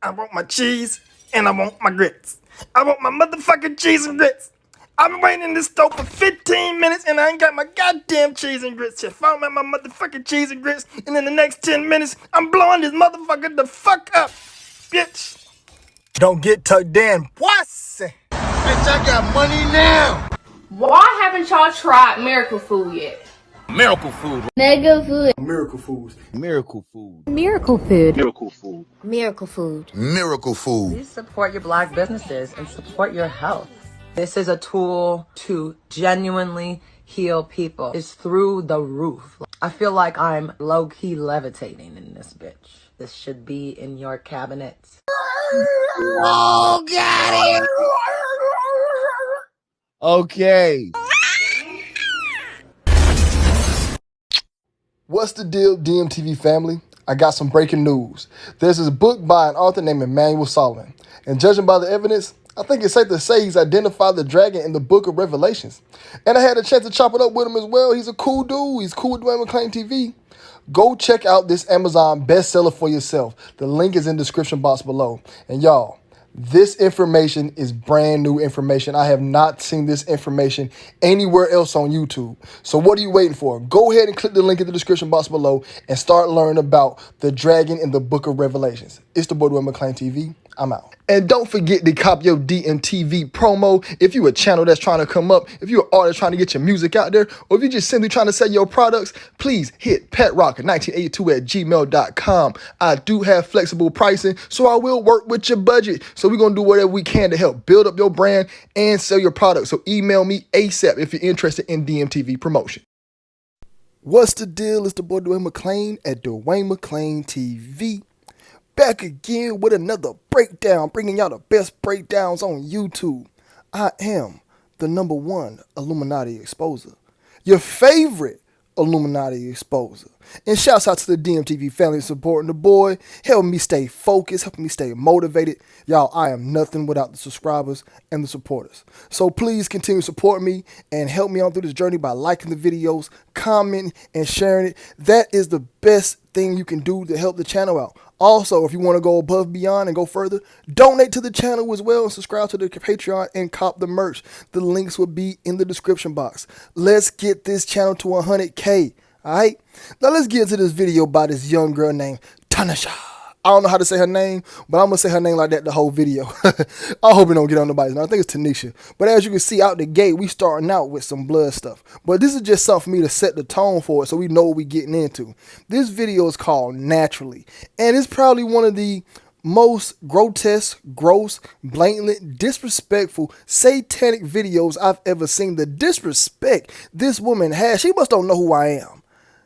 I want my cheese and I want my grits. I want my motherfucking cheese and grits. I've been waiting in this store for 15 minutes and I ain't got my goddamn cheese and grits yet. Follow me my motherfucking cheese and grits, and in the next 10 minutes, I'm blowing this motherfucker the fuck up, bitch. Don't get tucked in, pussy. Bitch, I got money now. Why haven't y'all tried miracle food yet? Miracle food. Mega food. Miracle foods. Miracle food. Miracle food. Miracle food. Miracle food. Miracle food. Please support your Black businesses and support your health. This is a tool to genuinely heal people. It's through the roof. I feel like I'm low-key levitating in this bitch. This should be in your cabinets. Oh, got it. Okay. What's the deal, DMTV family? I got some breaking news. There's this book by an author named Emmanuel Solomon, and judging by the evidence, I think it's safe to say he's identified the dragon in the book of Revelations. And I had a chance to chop it up with him as well. He's a cool dude. He's cool with Dwayne McClain TV. Go check out this Amazon bestseller for yourself. The link is in the description box below. And y'all, this information is brand new information. I have not seen this information anywhere else on YouTube. So what are you waiting for? Go ahead and click the link in the description box below and start learning about the dragon in the book of Revelations. It's the boy Dwayne McClain TV. I'm out. And don't forget to cop your DMTV promo. If you're a channel that's trying to come up, if you're an artist trying to get your music out there, or if you're just simply trying to sell your products, please hit petrock1982@gmail.com. I do have flexible pricing, so I will work with your budget. So we're going to do whatever we can to help build up your brand and sell your products. So email me ASAP if you're interested in DMTV promotion. What's the deal? It's the boy Dwayne McClain at Dwayne McClain TV. Back again with another breakdown, bringing y'all the best breakdowns on YouTube. I am the #1 Illuminati exposer, your favorite Illuminati exposer. And shouts out to the DMTV family supporting the boy, helping me stay focused, helping me stay motivated. Y'all, I am nothing without the subscribers and the supporters. So please continue to support me and help me on through this journey by liking the videos, commenting, and sharing it. That is the best thing you can do to help the channel out. Also, if you want to go above and beyond and go further, donate to the channel as well and subscribe to the Patreon and cop the merch. The links will be in the description box. Let's get this channel to 100K. Alright, now let's get into this video by this young girl named Tinashe. I don't know how to say her name, but I'm going to say her name like that the whole video. I hope it don't get on nobody's name. I think it's Tinashe. But as you can see out the gate, we starting out with some blood stuff. But this is just something for me to set the tone for it so we know what we're getting into. This video is called Naturally. And it's probably one of the most grotesque, gross, blatantly disrespectful, satanic videos I've ever seen. The disrespect this woman has, she must don't know who I am.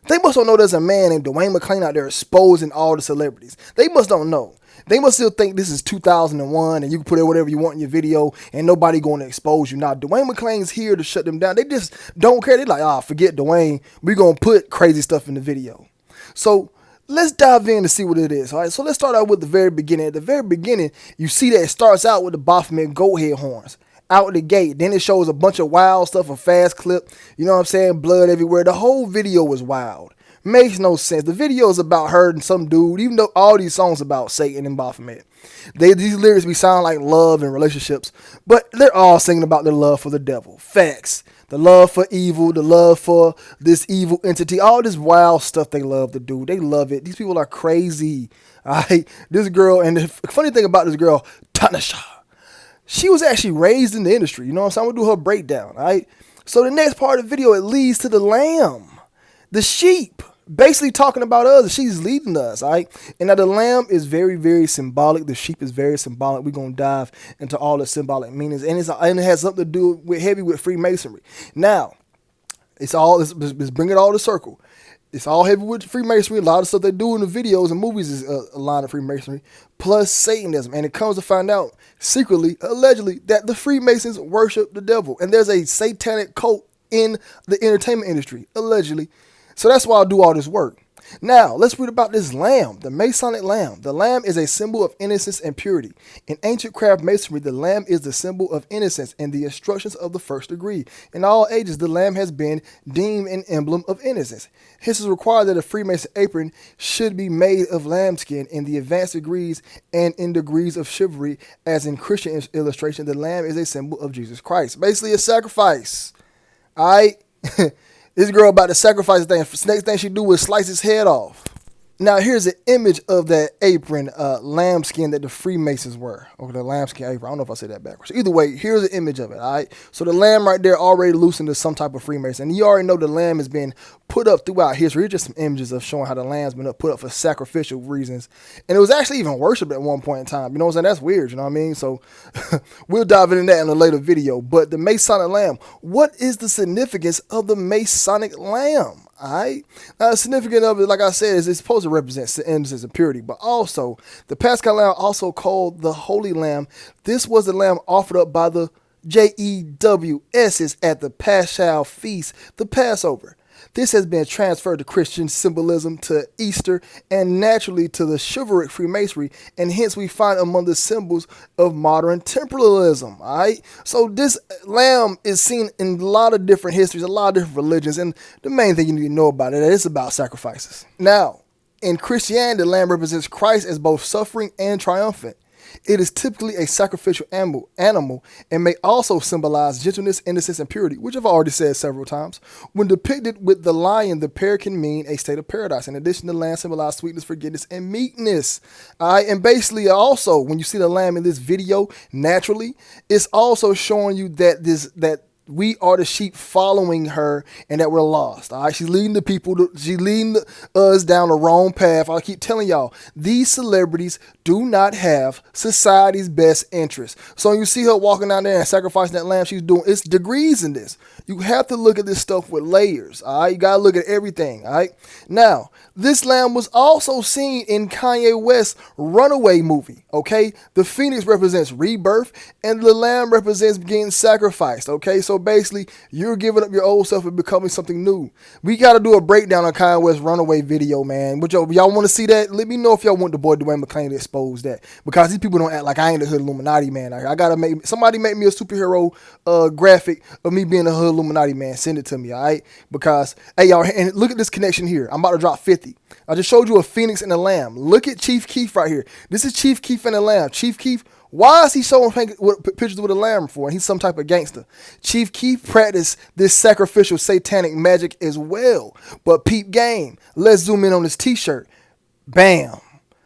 They must don't know there's a man named Dwayne McClain out there exposing all the celebrities. They must don't know. They must still think this is 2001 and you can put in whatever you want in your video and nobody going to expose you. Now, Dwayne McClain's here to shut them down. They just don't care. They're like, forget Dwayne. We're going to put crazy stuff in the video. So let's dive in to see what it is. All right, so let's start out with the very beginning. At the very beginning, you see that it starts out with the Baphomet goat head horns out the gate. Then it shows a bunch of wild stuff, a fast clip. You know what I'm saying? Blood everywhere. The whole video was wild. Makes no sense. The video is about her and some dude, even though all these songs about Satan and Baphomet. These lyrics be sound like love and relationships, but they're all singing about their love for the devil. Facts. The love for evil, the love for this evil entity, all this wild stuff they love to do. They love it. These people are crazy. All right? This girl, and the funny thing about this girl, Tinashe, she was actually raised in the industry. You know what I'm saying? I'm going to do her breakdown, all right? So the next part of the video, it leads to the lamb, the sheep, basically talking about us. She's leading us, all right? And now the lamb is very, very symbolic. The sheep is very symbolic. We're going to dive into all the symbolic meanings. And it has something to do with heavy with Freemasonry. Now, let's bring it all to circle. It's all heavy with Freemasonry. A lot of stuff they do in the videos and movies is a line of Freemasonry, plus Satanism. And it comes to find out, secretly, allegedly, that the Freemasons worship the devil. And there's a satanic cult in the entertainment industry, allegedly. So that's why I do all this work. Now, let's read about this lamb, the Masonic lamb. The lamb is a symbol of innocence and purity. In ancient craft masonry, the lamb is the symbol of innocence and the instructions of the first degree. In all ages, the lamb has been deemed an emblem of innocence. Hence, it is required that a Freemason apron should be made of lambskin in the advanced degrees and in degrees of chivalry. As in Christian illustration, the lamb is a symbol of Jesus Christ. Basically, a sacrifice. All right? This girl about to sacrifice the thing. The next thing she do is slice his head off. Now, here's an image of that apron, lambskin that the Freemasons wear. Or the lambskin apron. I don't know if I said that backwards. Either way, here's an image of it, all right? So the lamb right there already loosened to some type of Freemason. And you already know the lamb has been put up throughout history. Here's just some images of showing how the lamb's been put up for sacrificial reasons. And it was actually even worshipped at one point in time. You know what I'm saying? That's weird, you know what I mean? So we'll dive into that in a later video. But the Masonic lamb, what is the significance of the Masonic lamb? All right. Now, the significance of it, like I said, is it's supposed to represent innocence and purity, but also the Paschal lamb, also called the Holy Lamb. This was the lamb offered up by the JEWS's at the Paschal feast, the Passover. This has been transferred to Christian symbolism, to Easter, and naturally to the chivalric Freemasonry, and hence we find among the symbols of modern temporalism. All right, so this lamb is seen in a lot of different histories, a lot of different religions, and the main thing you need to know about it is it's about sacrifices. Now, in Christianity, the lamb represents Christ as both suffering and triumphant. It is typically a sacrificial animal and may also symbolize gentleness, innocence, and purity, which I've already said several times. When depicted with the lion, the pair can mean a state of paradise. In addition, the lamb symbolizes sweetness, forgiveness, and meekness. All right, and basically also, when you see the lamb in this video, naturally, it's also showing you that we are the sheep following her and that we're lost. All right, she's leading the people, she's leading us down the wrong path. I keep telling y'all, these celebrities do not have society's best interest. So when you see her walking down there and sacrificing that lamb, she's doing, it's degrees in this. You have to look at this stuff with layers. All right, you got to look at everything. All right, now, this lamb was also seen in Kanye West's Runaway movie. Okay, the phoenix represents rebirth and the lamb represents getting sacrificed. Okay, so basically, you're giving up your old self and becoming something new. We got to do a breakdown on Kanye West's Runaway video, man. But y'all want to see that? Let me know if y'all want the boy Dwayne McClain to expose that, because these people don't act like I ain't the hood Illuminati man. I gotta make somebody make me a superhero graphic of me being a hood Illuminati man. Send it to me, all right? Because hey y'all, and look at this connection here. I'm about to drop 50. I just showed you a phoenix and a lamb. Look at Chief Keef right here. This is Chief Keef and a lamb. Chief Keef, why is he showing pictures with a lamb for? And he's some type of gangster. Chief Keef practiced this sacrificial satanic magic as well. But peep game. Let's zoom in on this t-shirt. Bam.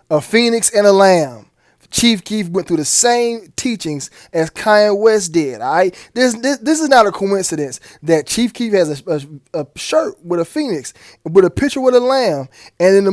A phoenix and a lamb. Chief Keef went through the same teachings as Kanye West did. All right, this is not a coincidence that Chief Keef has a shirt with a phoenix, with a picture with a lamb, and in the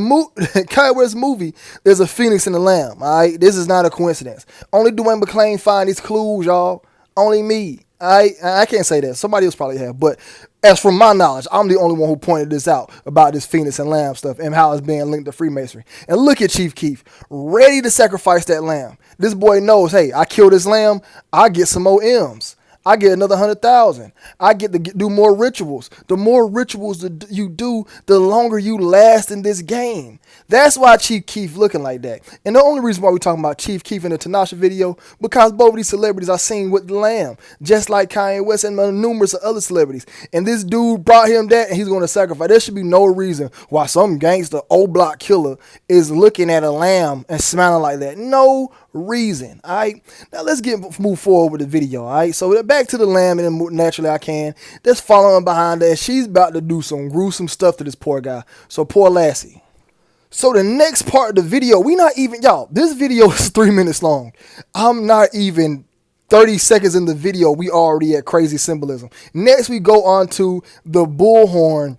Kanye West movie, there's a phoenix and a lamb. All right, this is not a coincidence. Only Dwayne McClain find these clues, y'all. Only me. I can't say that. Somebody else probably have. But as from my knowledge, I'm the only one who pointed this out about this phoenix and lamb stuff and how it's being linked to Freemasonry. And look at Chief Keef, ready to sacrifice that lamb. This boy knows, hey, I kill this lamb, I get some more M's. I get another 100,000. I get to do more rituals. The more rituals that you do, the longer you last in this game. That's why Chief Keef looking like that. And the only reason why we're talking about Chief Keef in the Tinashe video, because both of these celebrities are seen with the lamb, just like Kanye West and numerous other celebrities. And this dude brought him that, and he's going to sacrifice. There should be no reason why some gangster old block killer is looking at a lamb and smiling like that. No reason. All right, now let's move forward with the video. All right, so back to the lamb, and then naturally I can just following behind her. She's about to do some gruesome stuff to this poor guy. So poor Lassie. So the next part of the video, we not even, y'all, this video is 3 minutes long. I'm not even 30 seconds in the video, we already at crazy symbolism. Next we go on to the bullhorn,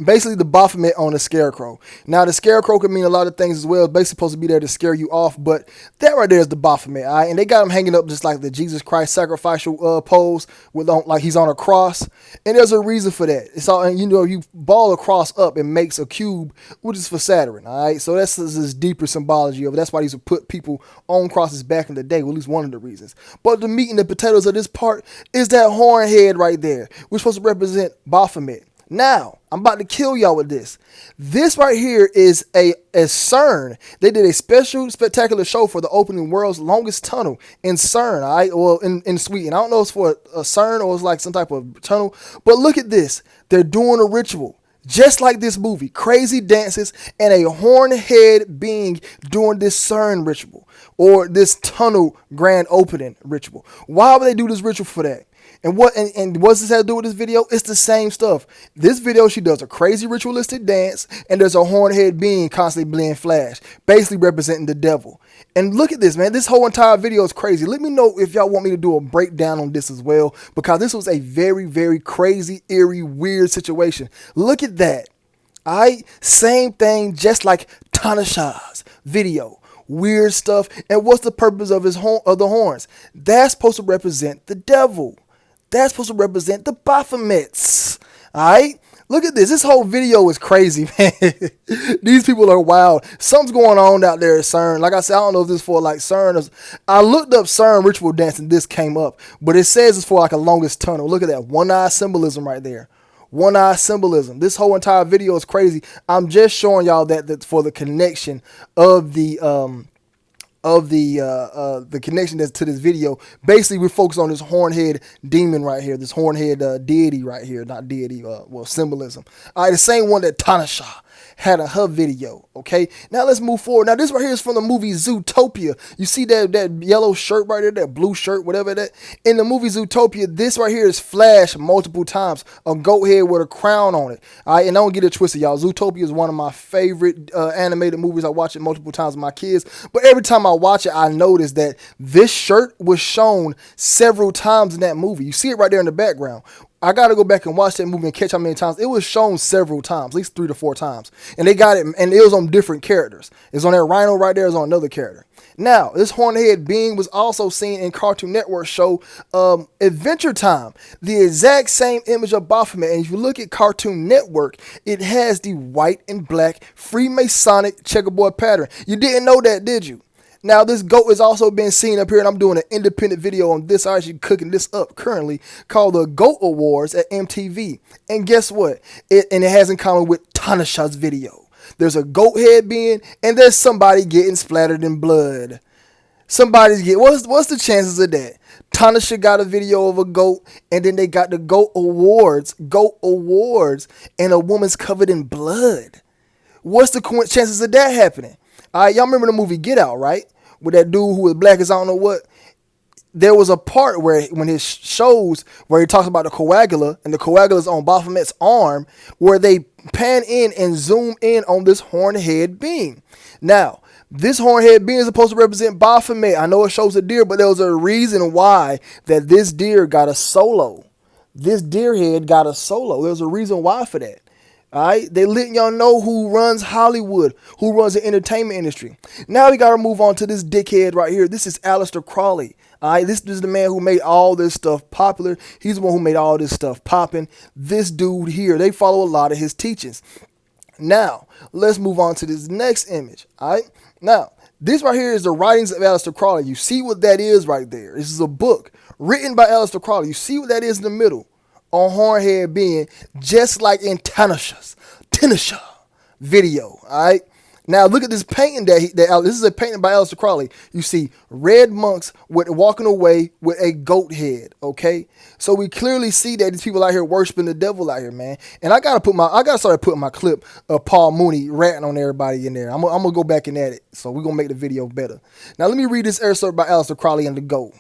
basically the Baphomet on the Scarecrow. Now the Scarecrow can mean a lot of things as well. It's basically supposed to be there to scare you off, but that right there is the Baphomet, all right? And they got him hanging up just like the Jesus Christ sacrificial pose, with like he's on a cross. And there's a reason for that. It's all, and you know, you ball a cross up and makes a cube, which is for Saturn, all right? So that's this deeper symbology of it. That's why these would put people on crosses back in the day, well, at least one of the reasons. But the meat and the potatoes of this part is that horn head right there, which is supposed to represent Baphomet. Now, I'm about to kill y'all with this. This right here is a CERN. They did a special, spectacular show for the opening world's longest tunnel in CERN, all right? Well, in Sweden. I don't know if it's for a CERN or it's like some type of tunnel. But look at this. They're doing a ritual. Just like this movie. Crazy dances and a horn head being doing this CERN ritual. Or this tunnel grand opening ritual. Why would they do this ritual for that? And what's this have to do with this video? It's the same stuff. This video, she does a crazy ritualistic dance, and there's a hornhead being constantly being flashed, basically representing the devil. And look at this, man. This whole entire video is crazy. Let me know if y'all want me to do a breakdown on this as well, because this was a very, very crazy, eerie, weird situation. Look at that. All right? Same thing, just like Tinashe's video. Weird stuff. And what's the purpose of of the horns? That's supposed to represent the devil. That's supposed to represent the Baphomets. Alright? Look at this. This whole video is crazy, man. These people are wild. Something's going on out there at CERN. Like I said, I don't know if this is for like CERN. I looked up CERN ritual dance and this came up. But it says it's for like a longest tunnel. Look at that. One-eye symbolism right there. One-eye symbolism. This whole entire video is crazy. I'm just showing y'all that for the connection of the connection that's to this video. Basically, we're focused on this hornhead demon right here, this hornhead deity right here, not deity, symbolism. All right, the same one that Tinashe had in her video. Okay, now let's move forward. Now this right here is from the movie Zootopia. You see that yellow shirt right there, that blue shirt, whatever that. In the movie Zootopia, this right here is flashed multiple times. A goat head with a crown on it. All right, and don't get it twisted, y'all. Zootopia is one of my favorite animated movies. I watch it multiple times with my kids. But every time I watch it, I notice that this shirt was shown several times in that movie. You see it right there in the background. I got to go back and watch that movie and catch how many times. It was shown several times, at least 3 to 4 times. And they got it, and it was on different characters. It's on that rhino right there, it's on another character. Now, this hornhead being was also seen in Cartoon Network show Adventure Time. The exact same image of Baphomet. And if you look at Cartoon Network, it has the white and black Freemasonic checkerboard pattern. You didn't know that, did you? Now, this goat is also being seen up here, and I'm doing an independent video on this. I'm actually cooking this up currently, called the Goat Awards at MTV. And guess what? It has in common with Tinashe's video. There's a goat head being, and there's somebody getting splattered in blood. Somebody's getting, what's the chances of that? Tinashe got a video of a goat, and then they got the Goat Awards, and a woman's covered in blood. What's the chances of that happening? All right, y'all remember the movie Get Out, right? With that dude who was black as I don't know what. There was a part where when his shows where he talks about the coagula and the coagula's on Baphomet's arm, where they pan in and zoom in on this hornhead being. Now, this hornhead being is supposed to represent Baphomet. I know it shows a deer, but there was a reason why that this deer got a solo. This deer head got a solo. There's a reason why for that. All right, they letting y'all know who runs Hollywood, who runs the entertainment industry. Now we got to move on to this dickhead right here. This is Aleister Crowley. All right, this is the man who made all this stuff popular. He's the one who made all this stuff popping. This dude here, they follow a lot of his teachings. Now, let's move on to this next image. All right, now, this right here is the writings of Aleister Crowley. You see what that is right there. This is a book written by Aleister Crowley. You see what that is in the middle? On hornhead being, just like in Tinashe video. All right. Now look at this painting this is a painting by Aleister Crowley. You see red monks walking away with a goat head. Okay, so we clearly see that these people out here worshiping the devil out here, man. And I gotta start putting my clip of Paul Mooney ratting on everybody in there. I'm gonna go back and edit, so we're gonna make the video better. Now let me read this excerpt by Aleister Crowley and the goat.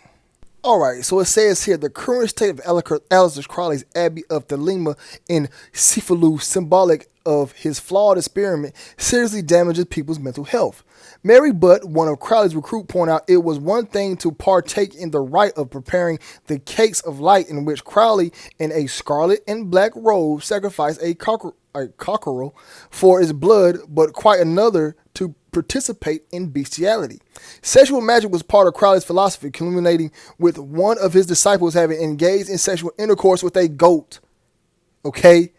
Alright, so it says here, the current state of Aleister Crowley's Abbey of Thelema in Cefalu, symbolic of his flawed experiment, seriously damages people's mental health. Mary Butt, one of Crowley's recruits, pointed out it was one thing to partake in the rite of preparing the cakes of light, in which Crowley, in a scarlet and black robe, sacrificed a cockerel for its blood, but quite another to participate in bestiality. Sexual magic was part of Crowley's philosophy, culminating with one of his disciples having engaged in sexual intercourse with a goat. Okay?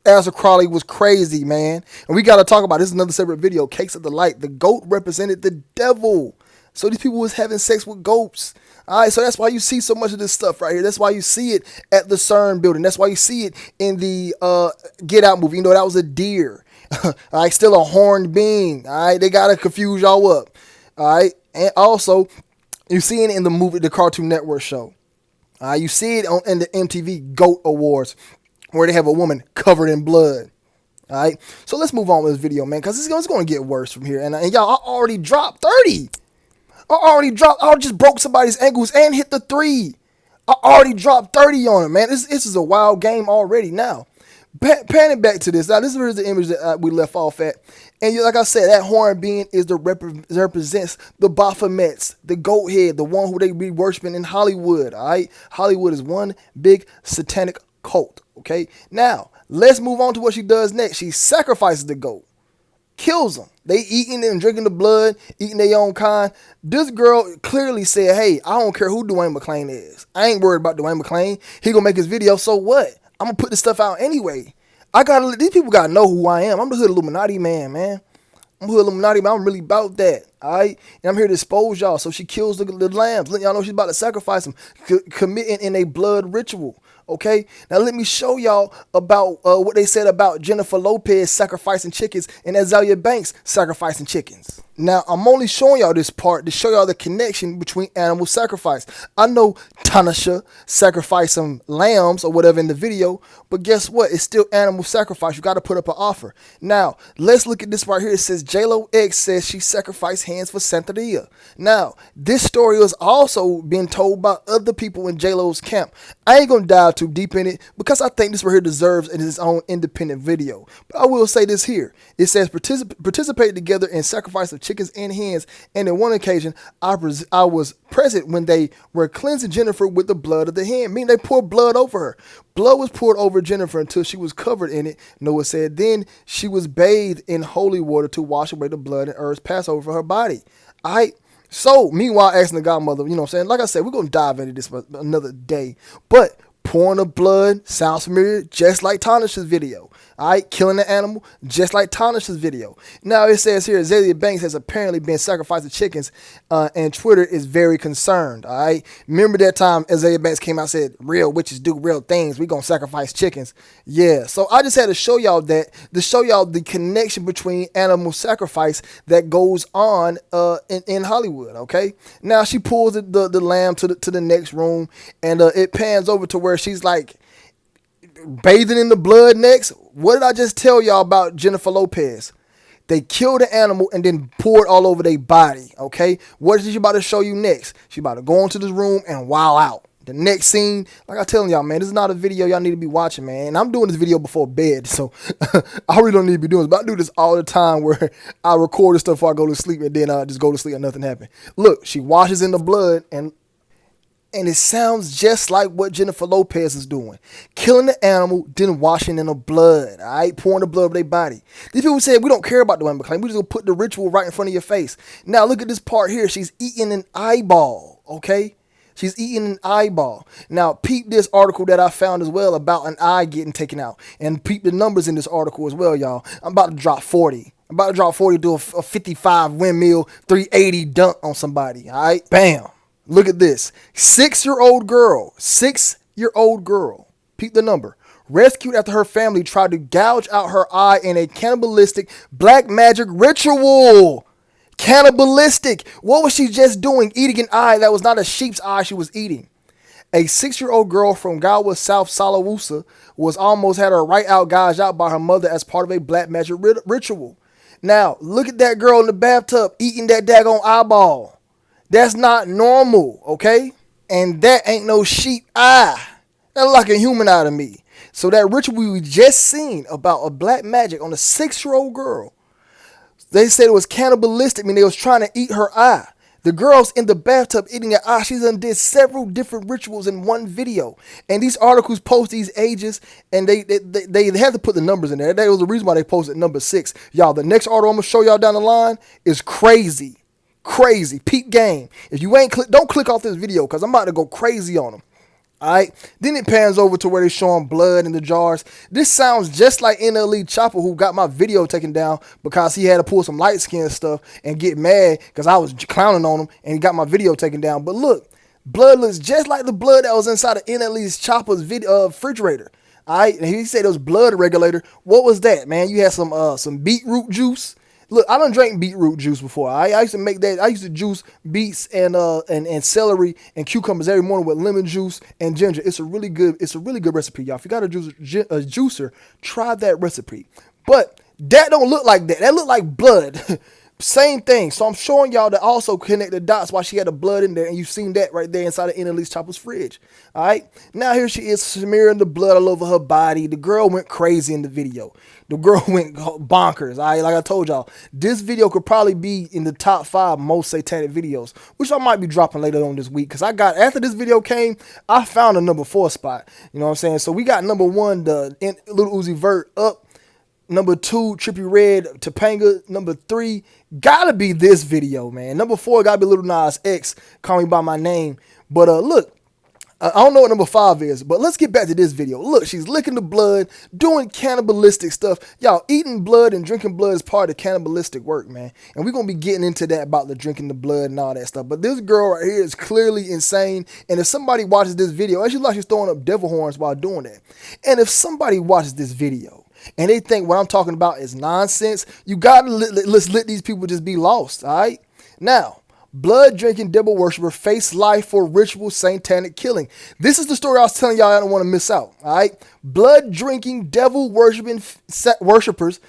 Aleister Crowley was crazy, man. And we got to talk about this. Is another separate video. Cakes of the Light. The goat represented the devil. So these people was having sex with goats. All right, so that's why you see so much of this stuff right here. That's why you see it at the CERN building. That's why you see it in the Get Out movie. You know, that was a deer. All right, still a horned being. All right, they gotta confuse y'all up. All right, and also you see it in the movie, the Cartoon Network show. You see it in the MTV GOAT Awards, where they have a woman covered in blood. All right, so let's move on with this video, man, because it's going to get worse from here. And y'all, I already dropped 30. I just broke somebody's ankles and hit the 3. I already dropped 30 on him, man. This is a wild game already now. Panning back to this. Now, this is the image that we left off at. And like I said, that horn being is represents the Baphomets, the goat head, the one who they be worshiping in Hollywood, all right? Hollywood is one big satanic cult, okay? Now, let's move on to what she does next. She sacrifices the goat, kills them. They eating and drinking the blood, eating their own kind. This girl clearly said, hey, I don't care who Dwayne McClain is. I ain't worried about Dwayne McClain. He gonna make his video, so what? I'm gonna put this stuff out anyway. These people gotta know who I am. I'm the Hood Illuminati man. I'm Hood Illuminati man. I'm really about that. Alright? And I'm here to expose y'all. So she kills the lambs. Let y'all know she's about to sacrifice them. Committing in a blood ritual. Okay? Now let me show y'all about what they said about Jennifer Lopez sacrificing chickens and Azealia Banks sacrificing chickens. Now, I'm only showing y'all this part to show y'all the connection between animal sacrifice. I know Tinashe sacrificed some lambs or whatever in the video, but guess what? It's still animal sacrifice. You got to put up an offer. Now, let's look at this right here. It says JLo X says she sacrificed hands for Santeria. Now, this story was also being told by other people in JLo's camp. I ain't going to dive too deep in it because I think this right here deserves its own independent video. But I will say this here. It says participate together in sacrifice of chickens and hens, and on one occasion I was present when they were cleansing Jennifer with the blood of the hen, meaning they poured blood over her. Blood was poured over Jennifer until she was covered in it. Noah said then she was bathed in holy water to wash away the blood and herbs passed over her body. Alright, so meanwhile asking the godmother, you know what I'm saying, like I said, we're going to dive into this another day, but pouring the blood sounds familiar, just like Tinashe's video. All right, killing the animal, just like Tinashe's video. Now it says here, Azealia Banks has apparently been sacrificing chickens, and Twitter is very concerned. All right, remember that time Azealia Banks came out and said, "Real witches do real things. We gonna sacrifice chickens." Yeah. So I just had to show y'all that, to show y'all the connection between animal sacrifice that goes on in Hollywood. Okay. Now she pulls the lamb to the next room, and it pans over to where she's like bathing in the blood next. What did I just tell y'all about Jennifer Lopez? They killed the animal and then poured all over their body, okay? What is she about to show you next? She about to go into this room and wow out. The next scene, like I telling y'all, man, this is not a video y'all need to be watching, man. And I'm doing this video before bed, so I really don't need to be doing this. But I do this all the time where I record this stuff before I go to sleep and then I just go to sleep and nothing happened. Look, she washes in the blood and it sounds just like what Jennifer Lopez is doing. Killing the animal, then washing in the blood. All right? Pouring the blood over their body. These people said, we don't care about Dwayne McClain. We just going to put the ritual right in front of your face. Now, look at this part here. She's eating an eyeball. Okay? She's eating an eyeball. Now, peep this article that I found as well about an eye getting taken out. And peep the numbers in this article as well, y'all. I'm about to drop 40. I'm about to drop 40 to a 55 windmill, 380 dunk on somebody. All right? Bam. Look at this. 6-year-old girl. 6-year-old girl. Peep the number. Rescued after her family tried to gouge out her eye in a cannibalistic black magic ritual. Cannibalistic. What was she just doing? Eating an eye that was not a sheep's eye she was eating. A 6-year-old girl from Gawa, South Salawusa was almost had her right out gouged out by her mother as part of a black magic ritual. Now, look at that girl in the bathtub eating that daggone eyeball. That's not normal, okay? And that ain't no sheep eye. That's like a human eye to me. So that ritual we just seen about a black magic on a 6-year-old girl, they said it was cannibalistic, meaning they was trying to eat her eye. The girl's in the bathtub eating her eye. She's done did several different rituals in one video. And these articles post these ages, and they have to put the numbers in there. That was the reason why they posted number 6. Y'all, the next article I'm going to show y'all down the line is crazy. Crazy. Peak game. If you ain't don't click off this video because I'm about to go crazy on them. Alright, then it pans over to where they're showing blood in the jars. This sounds just like NLE Chopper, who got my video taken down because he had to pull some light skin stuff and get mad because I was clowning on him and he got my video taken down. But look, blood looks just like the blood that was inside of NLE's Chopper's refrigerator. Alright, and he said it was blood regulator. What was that, man? You had some beetroot juice. Look, I done drank beetroot juice before. I used to make that. I used to juice beets and celery and cucumbers every morning with lemon juice and ginger. It's a really good recipe, y'all. If you got a juicer, try that recipe. But that don't look like that. That look like blood. Same thing. So I'm showing y'all to also connect the dots why she had the blood in there, and you've seen that right there inside of Annalise Chopper's fridge. All right. Now here she is smearing the blood all over her body. The girl went crazy in the video. The girl went bonkers. All right. Like I told y'all, this video could probably be in the top 5 most satanic videos, which I might be dropping later on this week. Cause after this video came, I found a number 4 spot. You know what I'm saying? So we got number 1, the Lil Uzi Vert up. Number 2, Trippie Redd, Topanga. Number 3, gotta be this video, man. Number 4, gotta be Lil Nas X, Call Me By My Name. But look, I don't know what number 5 is, but let's get back to this video. Look, she's licking the blood, doing cannibalistic stuff. Y'all, eating blood and drinking blood is part of cannibalistic work, man. And we're going to be getting into that about the drinking the blood and all that stuff. But this girl right here is clearly insane. And if somebody watches this video, it's like she's throwing up devil horns while doing that. And if somebody watches this video, and they think what I'm talking about is nonsense, you gotta let these people just be lost, all right? Now, blood drinking devil worshiper face life for ritual satanic killing. This is the story I was telling y'all I don't want to miss out, all right? Blood drinking devil worshiping worshipers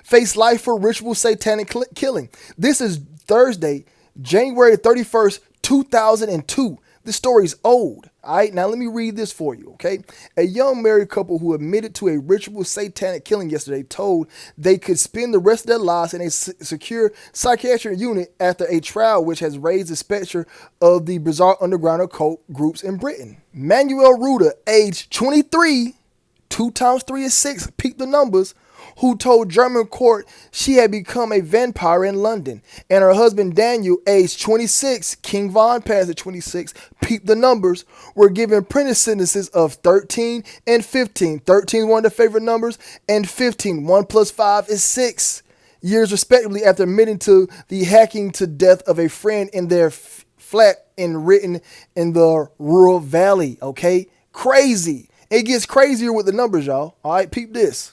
face life for ritual satanic killing. This is Thursday, January 31st, 2002. This story's old. All right, now let me read this for you, okay? A young married couple who admitted to a ritual satanic killing yesterday told they could spend the rest of their lives in a secure psychiatric unit after a trial which has raised the specter of the bizarre underground occult groups in Britain. Manuel Ruder, age 23, 2 times 3 is 6, peep the numbers, who told German court she had become a vampire in London, and her husband Daniel, age 26, King Von passed at 26, peep the numbers, were given prison sentences of 13 and 15. 13 is one of their favorite numbers, and 15, 1 plus 5 is 6 years respectively after admitting to the hacking to death of a friend in their flat written in the rural valley, okay? Crazy. It gets crazier with the numbers, y'all. All right, peep this.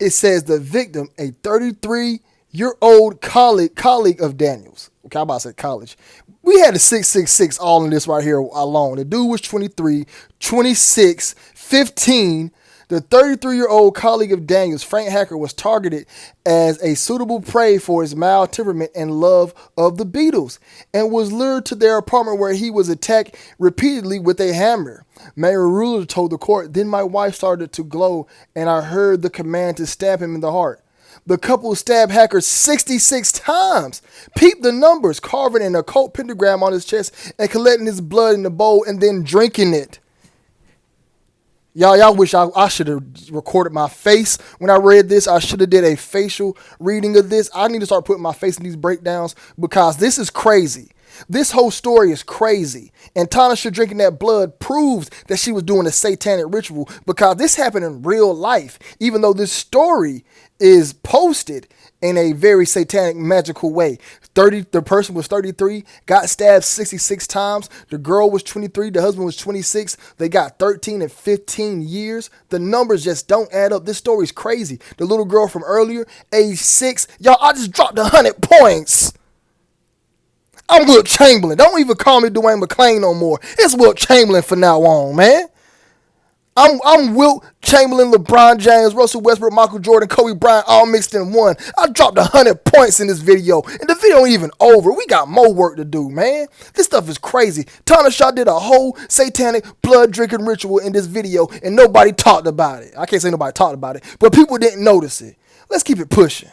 It says the victim, a 33-year-old colleague of Daniel's. Okay, I'm about to say college. We had a 666 all in this right here alone. The dude was 23, 26, 15. The 33-year-old colleague of Daniels, Frank Hacker, was targeted as a suitable prey for his mild temperament and love of the Beatles, and was lured to their apartment where he was attacked repeatedly with a hammer. Mayor Ruler told the court, "Then my wife started to glow, and I heard the command to stab him in the heart." The couple stabbed Hacker 66 times. Peep the numbers, carving an occult pentagram on his chest and collecting his blood in a bowl and then drinking it. Y'all wish I should have recorded my face when I read this. I should have did a facial reading of this. I need to start putting my face in these breakdowns because this is crazy. This whole story is crazy. And Tinashe drinking that blood proves that she was doing a satanic ritual because this happened in real life, even though this story is posted in a very satanic, magical way. The person was 33, got stabbed 66 times. The girl was 23, the husband was 26. They got 13 and 15 years. The numbers just don't add up. This story is crazy. The little girl from earlier, age 6. Y'all, I just dropped 100 points. I'm Wilt Chamberlain. Don't even call me Dwayne McClain no more. It's Wilt Chamberlain from now on, man. I'm Wilt Chamberlain, LeBron James, Russell Westbrook, Michael Jordan, Kobe Bryant, all mixed in one. I dropped 100 points in this video, and the video ain't even over. We got more work to do, man. This stuff is crazy. Tinashe did a whole satanic blood-drinking ritual in this video, and nobody talked about it. I can't say nobody talked about it, but people didn't notice it. Let's keep it pushing.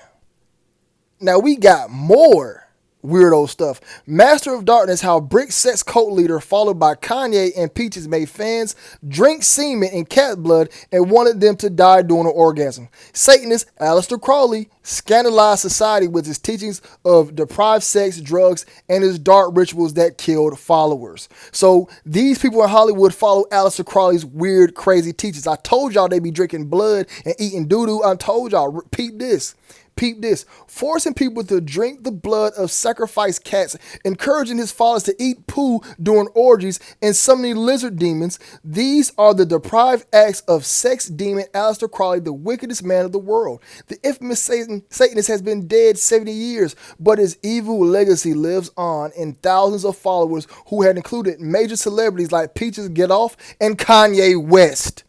Now, we got more Weirdo stuff. Master of Darkness, how Brick sex cult leader followed by Kanye and Peaches made fans drink semen and cat blood and wanted them to die during an orgasm. Satanist Aleister Crowley scandalized society with his teachings of deprived sex, drugs, and his dark rituals that killed followers. So these people in Hollywood follow Aleister Crowley's weird, crazy teachings. I told y'all they be drinking blood and eating doo-doo. I told y'all, repeat this. Peep this, forcing people to drink the blood of sacrificed cats, encouraging his followers to eat poo during orgies, and summoning lizard demons. These are the deprived acts of sex demon Aleister Crowley, the wickedest man of the world. The infamous Satanist has been dead 70 years, but his evil legacy lives on in thousands of followers who had included major celebrities like Peaches Get Off and Kanye West.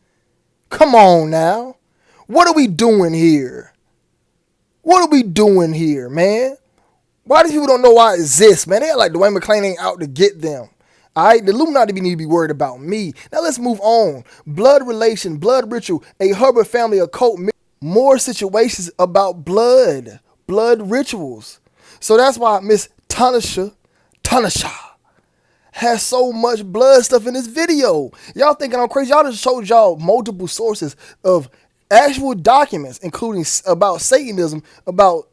Come on now. What are we doing here? What are we doing here, man? Why these people don't know why I exist, man? They're like Dwayne McClain ain't out to get them. All right, the Illuminati need to be worried about me. Now let's move on. Blood relation, blood ritual, a Herbert family occult. More situations about blood rituals. So that's why Miss Tinashe has so much blood stuff in this video. Y'all thinking I'm crazy? Y'all just showed y'all multiple sources of actual documents, including about Satanism, about,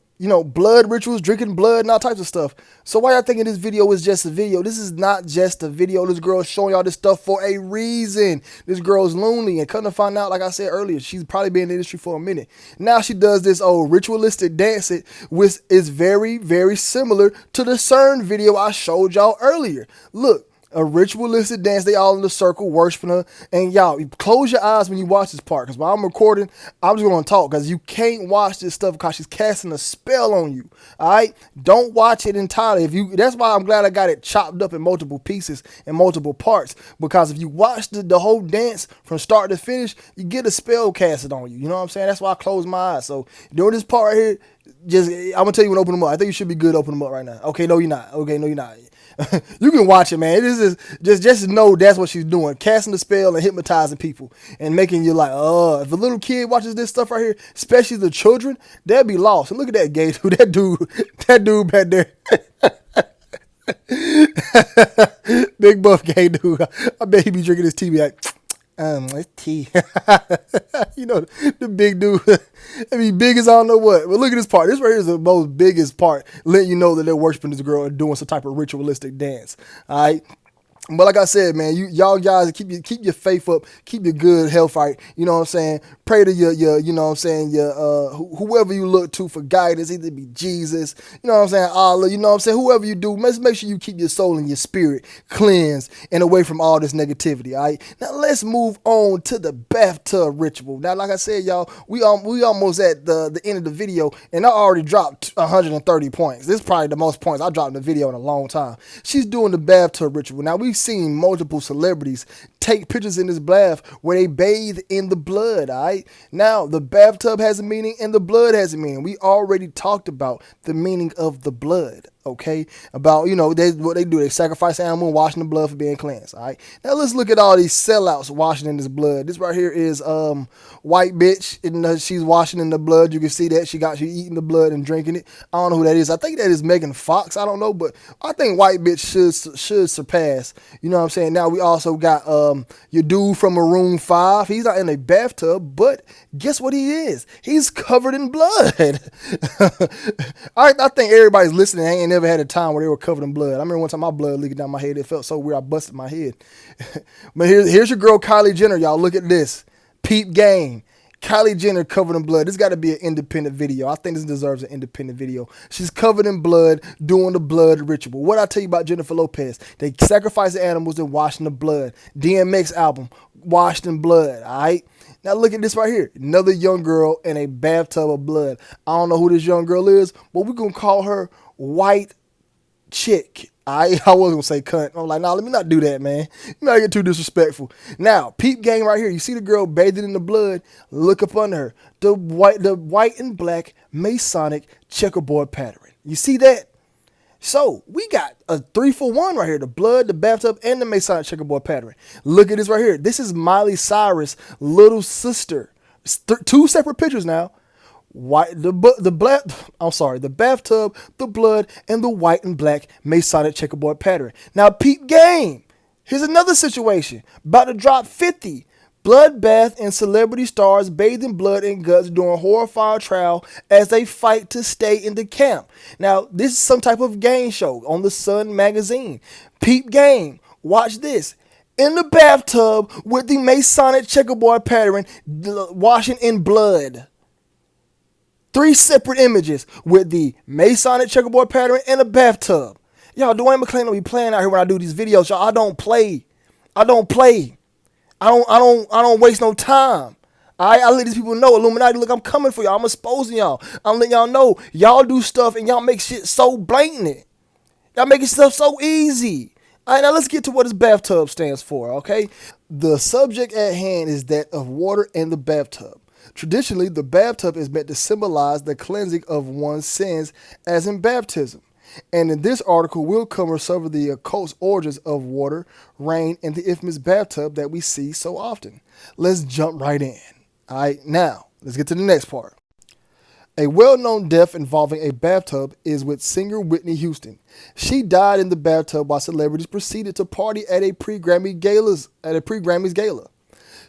blood rituals, drinking blood, and all types of stuff. So why y'all thinking this video is just a video? This is not just a video. This girl is showing y'all this stuff for a reason. This girl's lonely, and come to find out, like I said earlier, she's probably been in the industry for a minute. Now she does this ritualistic dancing, which is very, very similar to the CERN video I showed y'all earlier. Look. A ritualistic dance, they all in a circle worshiping her. And y'all, close your eyes when you watch this part, because while I'm recording, I'm just going to talk, because you can't watch this stuff because she's casting a spell on you. All right, don't watch it entirely. That's why I'm glad I got it chopped up in multiple pieces and multiple parts, because if you watch the whole dance from start to finish, you get a spell casted on you. You know what I'm saying? That's why I close my eyes. So during this part right here, I'm gonna tell you when to open them up. I think you should be good to open them up right now. Okay, no, you're not. Okay, no, you're not. You can watch it, man. This is just know that's what she's doing, casting the spell and hypnotizing people and making you like, if a little kid watches this stuff right here, especially the children, they'll be lost. And look at that gay dude, that dude back there. Big buff gay dude. I bet he be drinking his tea, be like, it's tea. The big dude. I mean, big as I don't know what. But look at this part. This right here is the most biggest part, letting you know that they're worshiping this girl and doing some type of ritualistic dance. All right. But like I said, man, y'all guys keep your faith up, keep your good health right. You know what I'm saying? Pray to your whoever you look to for guidance, either be Jesus, you know what I'm saying, Allah, you know what I'm saying, whoever you do, make sure you keep your soul and your spirit cleansed and away from all this negativity. All right. Now let's move on to the bathtub ritual. Now, like I said, y'all, we almost at the end of the video, and I already dropped 130 points. This is probably the most points I dropped in the video in a long time. She's doing the bathtub ritual. Now we've seen multiple celebrities take pictures in this bath where they bathe in the blood. All right. Now the bathtub has a meaning and the blood has a meaning. We already talked about the meaning of the blood. Okay, about what they do. They sacrifice animal and washing the blood for being cleansed. All right. Now let's look at all these sellouts washing in this blood. This right here is white bitch, and she's washing in the blood. You can see that she eating the blood and drinking it. I don't know who that is. I think that is Megan Fox. I don't know, but I think white bitch should surpass. You know what I'm saying? Now we also got your dude from Maroon 5. He's not in a bathtub, but guess what he is? He's covered in blood. I think everybody's listening ain't never had a time where they were covered in blood. I remember one time my blood leaking down my head. It felt so weird. I busted my head. But here's your girl Kylie Jenner, y'all. Look at this. Peep game. Kylie Jenner covered in blood. This got to be an independent video. I think this deserves an independent video. She's covered in blood doing the blood ritual. What I tell you about Jennifer Lopez? They sacrifice the animals and washing the blood. DMX album, washed in blood. All right. Now look at this right here. Another young girl in a bathtub of blood. I don't know who this young girl is, but we're going to call her White Chick. I was going to say cunt. I'm like, nah, let me not do that, man. You not get too disrespectful. Now, peep gang right here. You see the girl bathing in the blood? Look up under her. The white and black Masonic checkerboard pattern. You see that? So we got a 3-for-1 right here. The blood, the bathtub, and the Masonic checkerboard pattern. Look at this right here. This is Miley Cyrus' little sister. Two separate pictures now. the bathtub, the blood, and the white and black Masonic checkerboard pattern. Now peep game. Here's another situation. About to drop 50. Bloodbath and celebrity stars bathe in blood and guts during horrifying trial as they fight to stay in the camp. Now, this is some type of game show on the Sun magazine. Peep game. Watch this. In the bathtub with the Masonic checkerboard pattern washing in blood. 3 separate images with the Masonic checkerboard pattern in a bathtub. Y'all, Dwayne McClain don't be playing out here when I do these videos. Y'all, I don't play. I don't waste no time. I let these people know, Illuminati, look, I'm coming for y'all. I'm exposing y'all. I'm letting y'all know y'all do stuff and y'all make shit so blatant. Y'all making stuff so easy. All right, now let's get to what this bathtub stands for, okay? The subject at hand is that of water in the bathtub. Traditionally, the bathtub is meant to symbolize the cleansing of one's sins, as in baptism. And in this article, we'll cover some of the occult origins of water, rain, and the infamous bathtub that we see so often. Let's jump right in. All right, now, let's get to the next part. A well-known death involving a bathtub is with singer Whitney Houston. She died in the bathtub while celebrities proceeded to party at a pre-Grammys gala.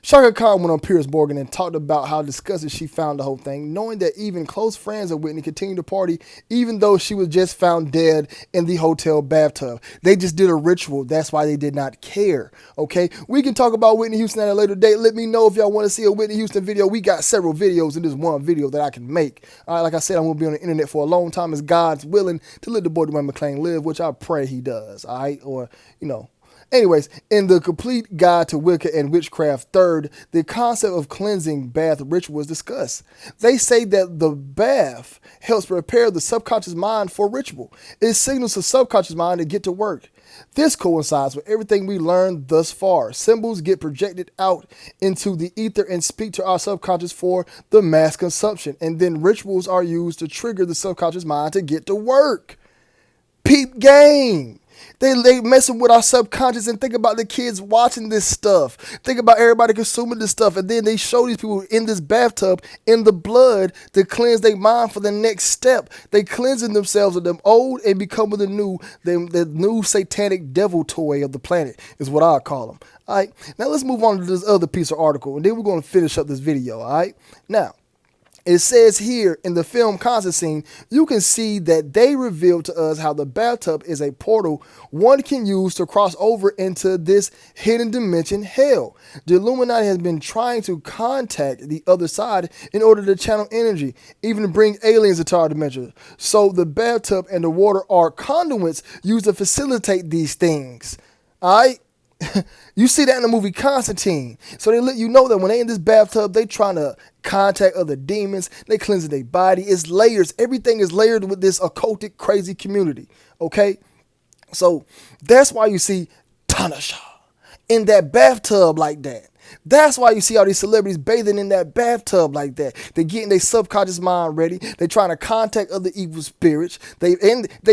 Shaka Khan went on Piers Morgan and talked about how disgusted she found the whole thing, knowing that even close friends of Whitney continued to party even though she was just found dead in the hotel bathtub. They just did a ritual. That's why they did not care. Okay, we can talk about Whitney Houston at a later date. Let me know if y'all want to see a Whitney Houston video. We got several videos in this one video that I can make. All right, like I said, I'm going to be on the internet for a long time as God's willing to let the boy Dwayne McClain live, which I pray he does. All right, or, you know. Anyways, in the Complete Guide to Wicca and Witchcraft third, the concept of cleansing bath ritual is discussed. They say that the bath helps prepare the subconscious mind for ritual. It signals the subconscious mind to get to work. This coincides with everything we learned thus far. Symbols get projected out into the ether and speak to our subconscious for the mass consumption, and then rituals are used to trigger the subconscious mind to get to work. Peep game. They messing with our subconscious, and think about the kids watching this stuff. Think about everybody consuming this stuff, and then they show these people in this bathtub in the blood to cleanse their mind for the next step. They cleansing themselves of them old and becoming the new satanic devil toy of the planet is what I call them. All right, now let's move on to this other piece of article, and then we're going to finish up this video. All right, now. It says here in the film Constantine, you can see that they revealed to us how the bathtub is a portal one can use to cross over into this hidden dimension, hell. The Illuminati has been trying to contact the other side in order to channel energy, even to bring aliens into our dimension. So the bathtub and the water are conduits used to facilitate these things. All right? You see that in the movie Constantine. So they let you know that when they in this bathtub, they trying to contact other demons. They cleansing their body. It's layers. Everything is layered with this occultic, crazy community. Okay? So that's why you see Tinashe in that bathtub like that. That's why you see all these celebrities bathing in that bathtub like that. They're getting their subconscious mind ready. They're trying to contact other evil spirits. They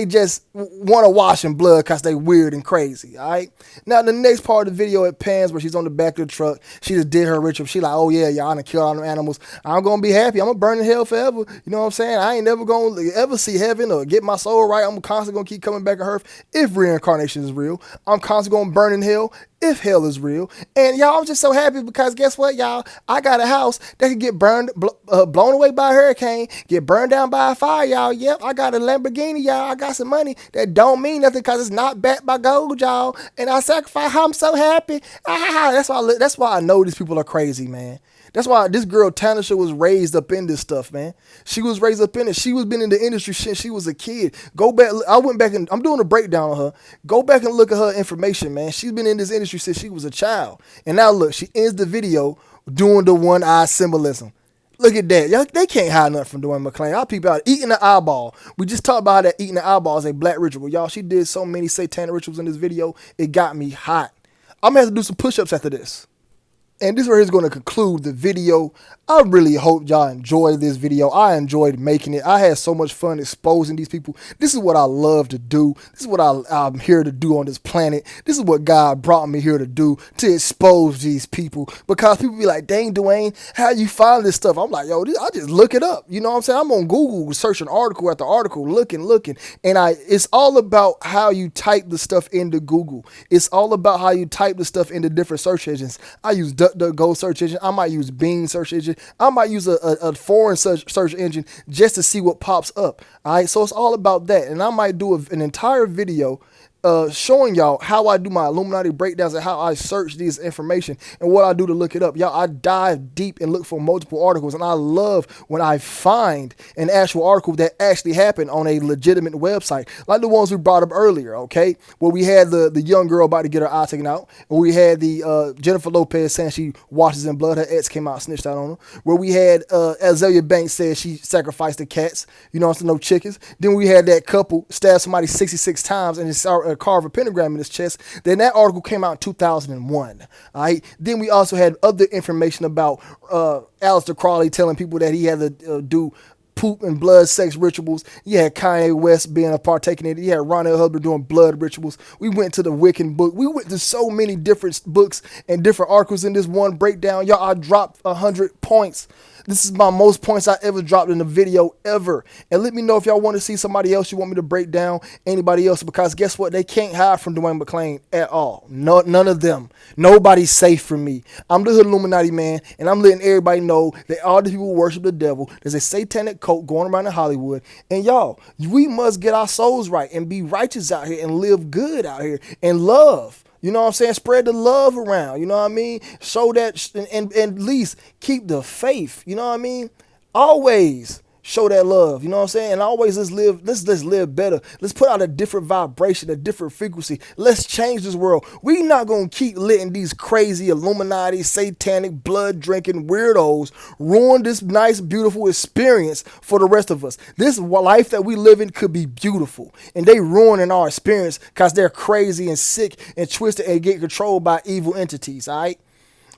just want to wash in blood because they weird and crazy. All right. Now the next part of the video, it pans where she's on the back of the truck. She just did her ritual. She like, oh yeah, y'all done killed all them animals. I'm gonna be happy. I'm gonna burn in hell forever. You know what I'm saying? I ain't never gonna ever see heaven or get my soul right. I'm constantly gonna keep coming back to earth if reincarnation is real. I'm constantly gonna burn in hell if hell is real. And y'all, I'm just so happy because guess what, y'all? I got a house that can get blown away by a hurricane, get burned down by a fire, y'all. Yep, I got a Lamborghini, y'all. I got some money that don't mean nothing because it's not backed by gold, y'all. And I sacrifice. I'm so happy. That's why I know these people are crazy, man. That's why this girl Tinashe was raised up in this stuff, man. She was raised up in it. She was been in the industry since she was a kid. Go back. I went back and I'm doing a breakdown on her. Go back and look at her information, man. She's been in this industry since she was a child. And now look, she ends the video doing the one eye symbolism. Look at that. Y'all, they can't hide nothing from Dwayne McClain. Y'all people out eating the eyeball. We just talked about how that eating the eyeball is a black ritual. Y'all, she did so many satanic rituals in this video. It got me hot. I'm going to have to do some push-ups after this. And this right here is going to conclude the video. I really hope y'all enjoyed this video. I enjoyed making it. I had so much fun exposing these people. This is what I love to do. This is what I'm here to do on this planet. This is what God brought me here to do, to expose these people. Because people be like, dang, Dwayne, how you find this stuff? I'm like, yo, I just look it up. You know what I'm saying? I'm on Google searching article after article, looking. And it's all about how you type the stuff into Google. It's all about how you type the stuff into different search engines. I use DuckDuckGo search engine. I might use Bing search engine. I might use a foreign search engine just to see what pops up. All right, so it's all about that. And I might do an entire video showing y'all how I do my Illuminati breakdowns and how I search this information and what I do to look it up. Y'all, I dive deep and look for multiple articles, and I love when I find an actual article that actually happened on a legitimate website, like the ones we brought up earlier, okay? Where we had the young girl about to get her eye taken out, and we had the Jennifer Lopez saying she washes in blood, her ex came out, snitched out on her, where we had Azalea Banks said she sacrificed the cats, you know, no chickens. Then we had that couple stab somebody 66 times and carve a pentagram in his chest. Then that article came out in 2001. All right. Then we also had other information about Aleister Crowley telling people that he had to do poop and blood sex rituals. You had Kanye West being a partaker in it. You had Ron L. Hubbard doing blood rituals. We went to the Wiccan book. We went to so many different books and different articles in this one breakdown. Y'all, I dropped 100 points. This is my most points I ever dropped in a video ever. And let me know if y'all want to see somebody else you want me to break down, anybody else, because guess what? They can't hide from Dwayne McClain at all. No, none of them. Nobody's safe from me. I'm the Hood Illuminati man, and I'm letting everybody know that all the people who worship the devil. There's a satanic cult going around in Hollywood. And y'all, we must get our souls right and be righteous out here and live good out here and love. You know what I'm saying? Spread the love around. You know what I mean? Show that and at least keep the faith. You know what I mean? Always show that love. You know what I'm saying? And always let's live better. Let's put out a different vibration, a different frequency. Let's change this world. We not going to keep letting these crazy Illuminati, satanic, blood drinking weirdos ruin this nice, beautiful experience for the rest of us. This life that we live in could be beautiful. And they ruining our experience because they're crazy and sick and twisted and get controlled by evil entities. All right?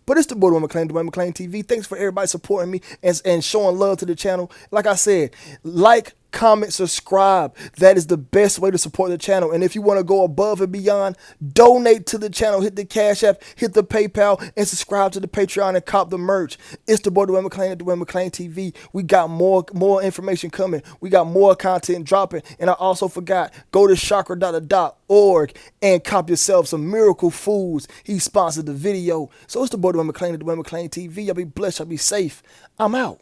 But it's the boy Dwayne McClain TV. Thanks for everybody supporting me and showing love to the channel. Like I said, like, comment, subscribe. That is the best way to support the channel. And if you want to go above and beyond, donate to the channel. Hit the Cash App, hit the PayPal, and subscribe to the Patreon and cop the merch. It's the boy Dwayne McClain at Dwayne McClain TV. We got more information coming. We got more content dropping. And I also forgot, go to chakra.org and cop yourself some miracle foods. He sponsored the video. So it's the boy Dwayne McClain at Dwayne McClain TV. Y'all be blessed. Y'all be safe. I'm out.